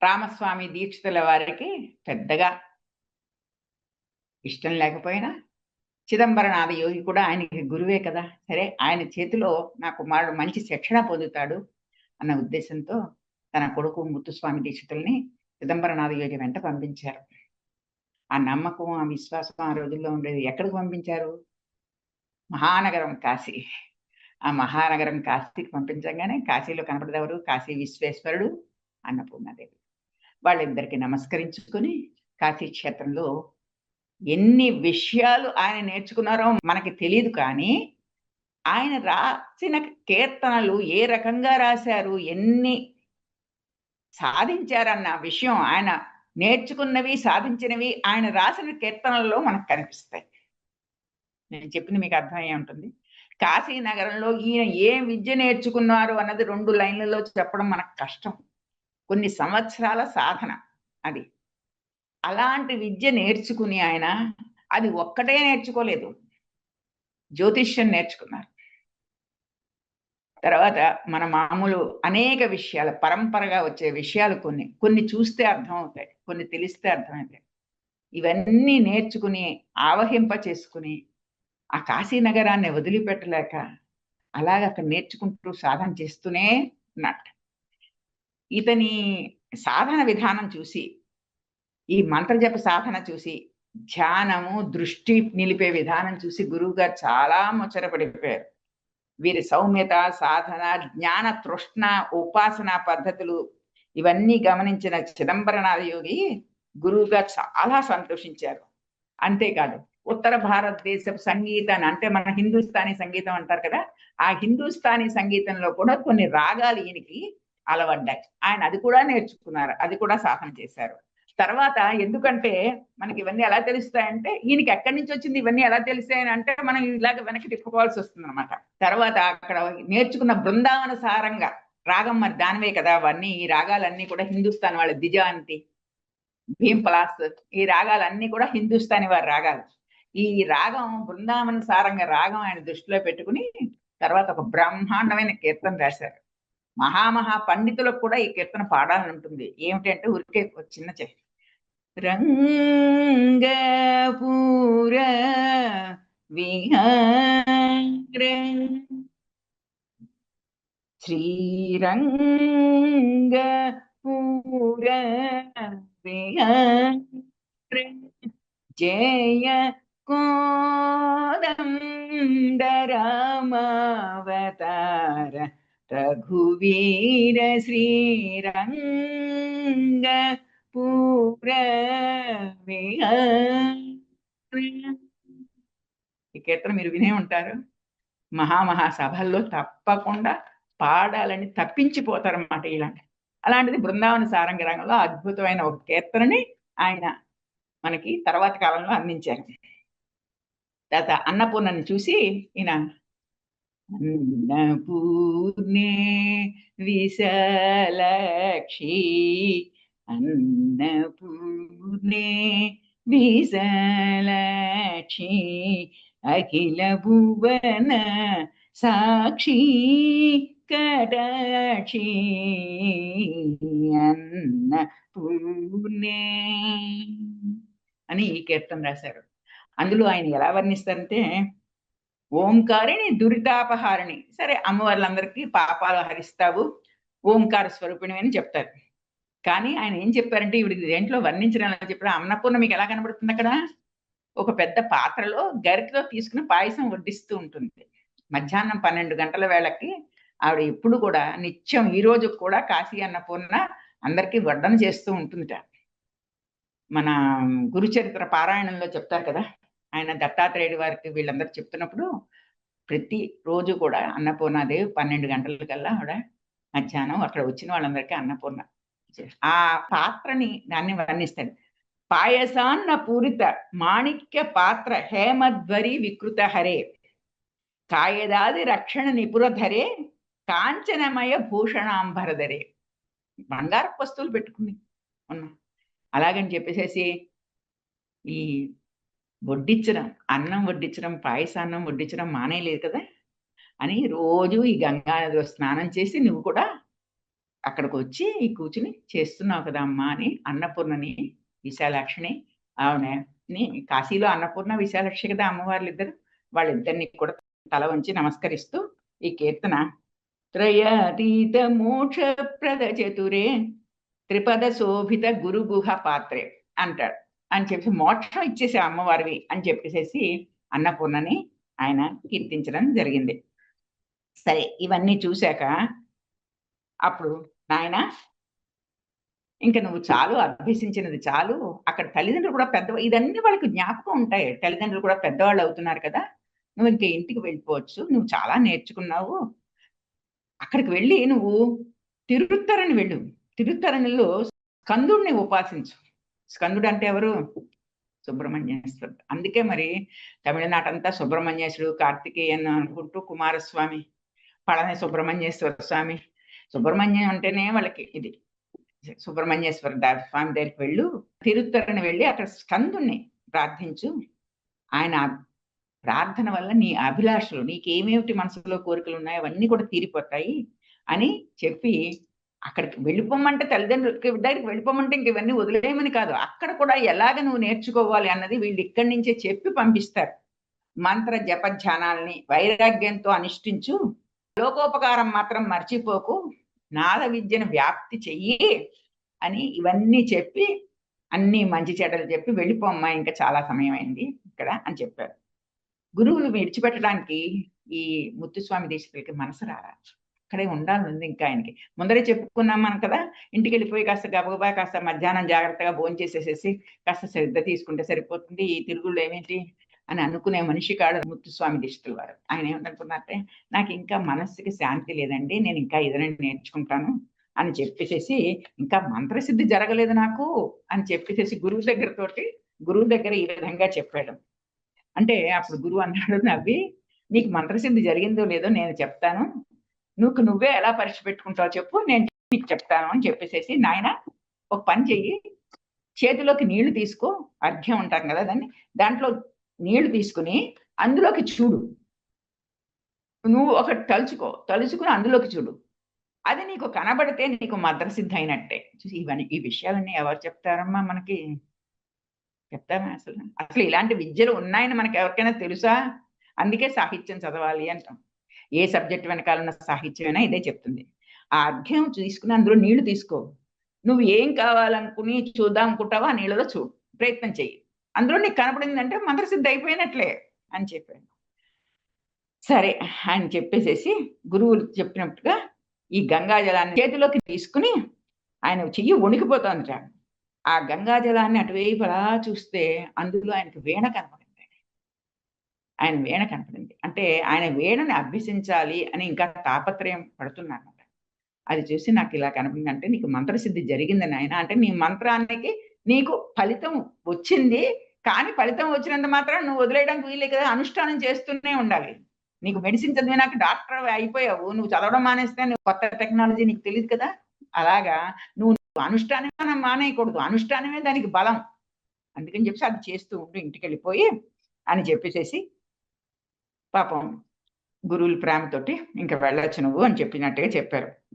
రామస్వామి దీక్షితుల వారికి పెద్దగా ఇష్టం లేకపోయినా, చిదంబరనాథ యోగి కూడా ఆయనకి గురువే కదా! సరే ఆయన చేతిలో నా కుమారుడు మంచి శిక్షణ పొందుతాడు అన్న ఉద్దేశంతో తన కొడుకు ముత్తుస్వామి దీక్షితుల్ని చిదంబరనాథ యోగి వెంట పంపించారు. ఆ నమ్మకం, ఆ విశ్వాసం ఆ రోజుల్లో ఉండేది. ఎక్కడికి పంపించారు? మహానగరం కాశీ. ఆ మహానగరం కాశీకి పంపించంగానే కాశీలో కనపడేదెవరు? కాశీ విశ్వేశ్వరుడు, అన్నపూర్ణాదేవి. వాళ్ళిద్దరికీ నమస్కరించుకొని కాశీ క్షేత్రంలో ఎన్ని విషయాలు ఆయన నేర్చుకున్నారో మనకి తెలీదు కానీ, ఆయన రాసిన కీర్తనలు ఏ రకంగా రాశారు, ఎన్ని సాధించారన్న విషయం ఆయన నేర్చుకున్నవి, సాధించినవి ఆయన రాసిన కీర్తనల్లో మనకు కనిపిస్తాయి. నేను చెప్పింది మీకు అర్థమయ్యే ఉంటుంది. కాశీ నగరంలో ఈయన ఏ విద్య నేర్చుకున్నారు అన్నది 2 లైన్‌లలో చెప్పడం మనకు కష్టం. కొన్ని సంవత్సరాల సాధన అది. అలాంటి విద్య నేర్చుకుని ఆయన అది ఒక్కటే నేర్చుకోలేదు. జ్యోతిష్యం నేర్చుకున్నారు. తర్వాత మన మామూలు అనేక విషయాలు పరంపరగా వచ్చే విషయాలు కొన్ని. కొన్ని చూస్తే అర్థమవుతాయి. కొన్ని తెలిస్తే అర్థమవుతాయి. ఇవన్నీ నేర్చుకుని, ఆవహింప చేసుకుని, ఆ కాశీ నగరాన్ని వదిలిపెట్టలేక అలాగ అక్కడ నేర్చుకుంటూ సాధన చేస్తూనే ఉన్నాడట. ఇతని సాధన విధానం చూసి, ఈ మంత్రజప సాధన చూసి, ధ్యానము, దృష్టి నిలిపే విధానం చూసి గురువుగారు చాలా ముచ్చటపడిపోయారు. వీరి సౌమ్యత, సాధన, జ్ఞాన తృష్ణ, ఉపాసనా పద్ధతులు ఇవన్నీ గమనించిన చిదంబరనాథ యోగి గురువుగారు చాలా సంతోషించారు. అంతేకాదు ఉత్తర భారతదేశపు సంగీతాన్ని అంటే మన హిందుస్థానీ సంగీతం అంటారు కదా! ఆ హిందుస్థానీ సంగీతంలో కూడా కొన్ని రాగాలు ఈయనకి అలవడ్డాయి. ఆయన అది కూడా నేర్చుకున్నారు. అది కూడా సాధన చేశారు. తర్వాత ఎందుకంటే మనకి ఇవన్నీ ఎలా తెలుస్తాయంటే ఈయనకి ఎక్కడి నుంచి వచ్చింది ఇవన్నీ ఎలా తెలిసాయని అంటే మనం ఇలాగ వెనక్కి తిప్పుకోవాల్సి వస్తుందన్నమాట. తర్వాత అక్కడ నేర్చుకున్న బృందావన సారంగా రాగం మరి దానివే కదా! అవన్నీ ఈ రాగాలన్నీ కూడా హిందుస్థాన్ వాళ్ళ దిజాంతి, భీమ్ పలాస్ ఈ రాగాలన్నీ కూడా హిందుస్థానీ వారి రాగాలు. ఈ రాగం బృందావన సారంగ రాగం ఆయన దృష్టిలో పెట్టుకుని తర్వాత ఒక బ్రహ్మాండమైన కీర్తన రాశారు. మహామహా పండితులకు కూడా ఈ కీర్తన పాడాలని ఉంటుంది. ఏమిటంటే ఊరికే ఒక చిన్న రంగపూర విహార శ్రీరంగపూర విహార జయ కోదండరామావతార రఘువీర శ్రీరంగ పూర ఈ కీర్తన మీరు వినే ఉంటారు. మహాసభల్లో తప్పకుండా పాడాలని తప్పించిపోతారన్నమాట ఇలాంటి. అలాంటిది బృందావన సారంగ రంగంలో అద్భుతమైన ఒక కీర్తనని ఆయన మనకి తర్వాత కాలంలో అందించారు. తర్వాత అన్నపూర్ణని చూసి ఈయన అన్నపూర్ణే విశాలాక్షి అన్నపూర్ణే విశాలాక్షి అఖిల భువన సాక్షి కటాక్షి అన్నపూర్ణే అని ఈ కీర్తన రాశారు. అందులో ఆయన ఎలా వర్ణిస్తారంటే ఓంకారిణి దురితాపహారిణి. సరే అమ్మవార్లందరికీ పాపాలు హరిస్తావు, ఓంకార స్వరూపిణి అని చెప్తారు. కానీ ఆయన ఏం చెప్పారంటే ఈవిడ దేంట్లో వర్ణించడం ఎలా చెప్పారు? అన్నపూర్ణ మీకు ఎలా కనబడుతుంది అక్కడ? ఒక పెద్ద పాత్రలో గరిటెతో తీసుకుని పాయసం వడ్డిస్తూ ఉంటుంది. మధ్యాహ్నం 12 గంటల వేళకి ఆవిడ ఎప్పుడు కూడా నిత్యం ఈ రోజు కూడా కాశీ అన్నపూర్ణ అందరికీ వడ్డన చేస్తూ ఉంటుందిట. మన గురుచరిత్ర పారాయణంలో చెప్తారు కదా! ఆయన దత్తాత్రేయుడి వారికి వీళ్ళందరూ చెప్తున్నప్పుడు ప్రతి రోజు కూడా అన్నపూర్ణాదేవి 12 గంటలకల్లా ఆవిడ మధ్యాహ్నం అక్కడ వచ్చిన వాళ్ళందరికీ అన్నపూర్ణ ఆ పాత్రని దాన్ని వర్ణిస్తాడు. పాయసాన్న పూరిత మాణిక్య పాత్ర హేమధ్వరి వికృత హరే కాయదాది రక్షణ నిపురధరే కాంచనమయ భూషణాంబరధరే. బంగారపు వస్తువులు పెట్టుకుంది ఉన్నా. అలాగని చెప్పేసేసి ఈ వడ్డించడం, అన్నం వడ్డించడం, పాయసాన్నం వడ్డించడం మానేయలేదు కదా అని రోజు ఈ గంగా నదిలో స్నానం చేసి నువ్వు కూడా అక్కడికొచ్చి ఈ కూర్చుని చేస్తున్నావు కదా అమ్మా అని అన్నపూర్ణని, విశాలాక్షిని ఆవిడని కాశీలో అన్నపూర్ణ, విశాలాక్షి కదా అమ్మవార్లిద్దరు. వాళ్ళిద్దరిని కూడా తల వంచి నమస్కరిస్తూ ఈ కీర్తన త్రయాతీత మోక్షప్రద చతురే త్రిపద శోభిత గురుగుహ పాత్రే అంటాడు. అని చెప్పి మోక్షం ఇచ్చేసే అమ్మవారివి అని చెప్పేసేసి అన్నపూర్ణని ఆయన కీర్తించడం జరిగింది. సరే ఇవన్నీ చూశాక అప్పుడు నాయన ఇంక నువ్వు చాలు అభ్యసించినది చాలు. అక్కడ తల్లిదండ్రులు కూడా ఇదన్నీ వాళ్ళకి జ్ఞాపకం ఉంటాయి. తల్లిదండ్రులు కూడా పెద్దవాళ్ళు అవుతున్నారు కదా! నువ్వు ఇంక ఇంటికి వెళ్ళిపోవచ్చు. నువ్వు చాలా నేర్చుకున్నావు. అక్కడికి వెళ్ళి నువ్వు తిరుత్తరని వెళ్ళు. తిరుత్తరనిలో స్కందుడిని ఉపాసించు. స్కందుడు అంటే ఎవరు? సుబ్రహ్మణ్యేశ్వరుడు. అందుకే మరి తమిళనాటంతా సుబ్రహ్మణ్యేశ్వరుడు, కార్తికేయన్ అనుకుంటూ కుమారస్వామి, పళని సుబ్రహ్మణ్యేశ్వర స్వామి. సుబ్రహ్మణ్యం అంటేనే వాళ్ళకి ఇది. సుబ్రహ్మణ్యేశ్వర స్వామి దగ్గరికి వెళ్ళు. తిరుత్తరని వెళ్ళి అక్కడ స్కందుణ్ణి ప్రార్థించు. ఆయన ప్రార్థన వల్ల నీ అభిలాషలు, నీకేమేమిటి మనసులో కోరికలు ఉన్నాయో అవన్నీ కూడా తీరిపోతాయి అని చెప్పి అక్కడికి వెళ్ళిపోమంటే తల్లిదండ్రులకి దగ్గరికి వెళ్ళిపోమంటే ఇంక ఇవన్నీ వదిలేయమని కాదు. అక్కడ కూడా ఎలాగ నువ్వు నేర్చుకోవాలి అన్నది వీళ్ళు ఇక్కడి నుంచే చెప్పి పంపిస్తారు. మంత్ర జప ధ్యానాల్ని వైరాగ్యంతో అనుష్ఠించు. లోకోపకారం మాత్రం మర్చిపోకు. నాద విద్యను వ్యాప్తి చెయ్యి అని ఇవన్నీ చెప్పి అన్ని మంచి చెడ్డలు చెప్పి వెళ్ళిపోమ్మా, ఇంకా చాలా సమయం అయింది ఇక్కడ అని చెప్పారు. గురువులు విడిచిపెట్టడానికి ఈ ముత్తుస్వామి దీక్షితులకి మనసు రారా. అక్కడే ఉండాలని ఇంకా ఆయనకి ముందరే చెప్పుకున్నాం మనం కదా, ఇంటికి వెళ్ళిపోయి కాస్త గబగబా కాస్త మధ్యాహ్నం జాగ్రత్తగా భోంచేసేసేసి కాస్త శ్రద్ధ తీసుకుంటే సరిపోతుంది, ఈ తిరుగుళ్ళు ఏమేంటి అని అనుకునే మనిషి కాడు ముత్తుస్వామి దీక్షితుల వారు. ఆయన ఏమనుకున్నారంటే, నాకు ఇంకా మనస్సుకి శాంతి లేదండి, నేను ఇంకా ఏదైనా నేర్చుకుంటాను అని చెప్పేసేసి, ఇంకా మంత్రసిద్ధి జరగలేదు నాకు అని చెప్పేసేసి గురువు దగ్గర ఈ విధంగా చెప్పాడు. అంటే అప్పుడు గురువు అన్నాడు నవ్వి, నీకు మంత్రసిద్ధి జరిగిందో లేదో నేను చెప్తాను, నువ్వే ఎలా పరీక్ష పెట్టుకుంటావో చెప్పు, నేను నీకు చెప్తాను అని చెప్పేసేసి, నాయన ఒక పని చెయ్యి, చేతిలోకి నీళ్లు తీసుకో, అర్ఘ్యం ఉంటాం కదా దాన్ని, దాంట్లో నీళ్లు తీసుకుని అందులోకి చూడు, నువ్వు ఒకటి తలుచుకుని అందులోకి చూడు, అది నీకు కనబడితే నీకు మంత్రసిద్ధి అయినట్టే. చూసి ఈ విషయాలన్నీ ఎవరు చెప్తారమ్మా మనకి? చెప్తామా అసలు ఇలాంటి విద్యలు ఉన్నాయని మనకి ఎవరికైనా తెలుసా? అందుకే సాహిత్యం చదవాలి అంటాం. ఏ సబ్జెక్ట్ వెనకాలన్న సాహిత్యమైనా ఇదే చెప్తుంది. ఆ అర్ఘ్యం తీసుకుని అందులో నీళ్లు తీసుకో, నువ్వు ఏం కావాలనుకుని చూద్దాం అనుకుంటావో ఆ నీళ్ళలో చూడు, ప్రయత్నం చెయ్యి, అందులో నీకు కనపడిందంటే మంత్రసిద్ధి అయిపోయినట్లే అని చెప్పాను. సరే అని చెప్పేసేసి గురువులు చెప్పినట్టుగా ఈ గంగా జలాన్ని చేతిలోకి తీసుకుని ఆయన చెయ్యి వణికిపోతుందిట. ఆ గంగా జలాన్ని అటువైపు అలా చూస్తే అందులో ఆయనకి వీణ కనపడింది. ఆయన వీణ కనపడింది. అంటే ఆయన వీణని అభ్యసించాలి అని ఇంకా తాపత్రయం పడుతున్నారన్నమాట. అది చూసి నాకు ఇలా కనపడింది. అంటే నీకు మంత్రసిద్ధి జరిగింది నాయన. అంటే నీ మంత్రానికి నీకు ఫలితం వచ్చింది. కానీ ఫలితం వచ్చినంత మాత్రం నువ్వు వదిలేయడానికి వీలే కదా, అనుష్ఠానం చేస్తూనే ఉండాలి. నీకు మెడిసిన్ చదివినాక డాక్టర్ అయిపోయావు, నువ్వు చదవడం మానేస్తే నువ్వు కొత్త టెక్నాలజీ నీకు తెలియదు కదా. అలాగా నువ్వు అనుష్ఠానమే మానేయకూడదు, అనుష్ఠానమే దానికి బలం. అందుకని చెప్పేసి అది చేస్తూ ఉండు ఇంటికి వెళ్ళిపోయి అని చెప్పేసేసి, పాపం గురువుల ప్రేమతోటి ఇంకా వెళ్ళొచ్చు నువ్వు అని చెప్పినట్టుగా చెప్పారు.